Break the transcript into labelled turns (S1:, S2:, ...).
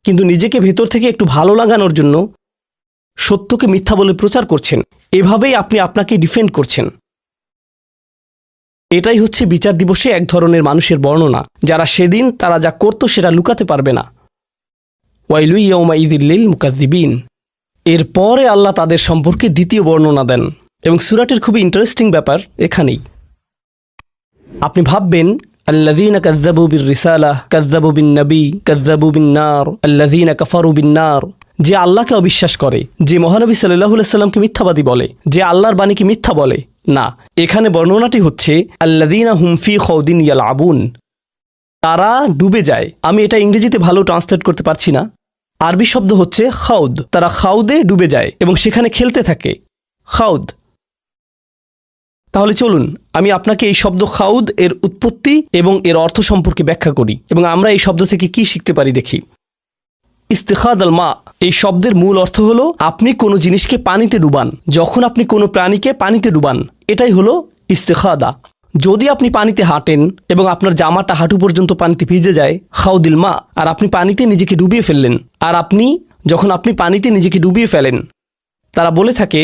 S1: কিন্তু নিজেকে ভেতর থেকে একটু ভালো লাগানোর জন্য সত্যকে মিথ্যা বলে প্রচার করছেন। এভাবেই আপনি আপনাকে ডিফেন্ড করছেন। এটাই হচ্ছে বিচার দিবসে এক ধরনের মানুষের বর্ণনা, যারা সেদিন তারা যা করত সেটা লুকাতে পারবে না। ওয়াইলু ইয়াউমাইযিল লিল মুকাযযিবিন। এরপরে আল্লাহ তাদের সম্পর্কে দ্বিতীয় বর্ণনা দেন, এবং সূরাটির খুবই ইন্টারেস্টিং ব্যাপার এখানেই। আপনি ভাববেন আল্লাযীনা কাযযাবু বির-রিসালাহ কাযযাবু বিন-নবী কাযযাবু বিন-নার আল্লাযীনা কাফারু বিন-নার। যে আল্লাহকে অবিশ্বাস করে, যে মহানবী সাল্লাল্লাহু আলাইহি সাল্লামকে মিথ্যাবাদী বলে, যে আল্লাহর বাণীকে মিথ্যা বলে, না, এখানে বর্ণনাটি হচ্ছে আল্লাযীনা হুম ফি খাউদিন ইয়ালআবুন। তারা ডুবে যায়। আমি এটা ইংরেজিতে ভালো ট্রান্সলেট করতে পারছি না। আরবি শব্দ হচ্ছে খাউদ। তারা খাউদে ডুবে যায় এবং সেখানে খেলতে থাকে। খাউদ। তাহলে চলুন আমি আপনাকে এই শব্দ খাউদ এর উৎপত্তি এবং এর অর্থ সম্পর্কে ব্যাখ্যা করি, এবং আমরা এই শব্দ থেকে কি শিখতে পারি দেখি। ইস্তিখাদ আল মা, এই শব্দের মূল অর্থ হলো আপনি কোনো জিনিসকে পানিতে ডুবান। যখন আপনি কোনো প্রাণীকে পানিতে ডুবান, এটাই হলো ইস্তিখাদা। যদি আপনি পানিতে হাঁটেন এবং আপনার জামাটা হাঁটু পর্যন্ত পানিতে ভিজে যায়, খাউদিল মা, আর আপনি পানিতে নিজেকে ডুবিয়ে ফেললেন। আর যখন আপনি পানিতে নিজেকে ডুবিয়ে ফেলেন, তারা বলে থাকে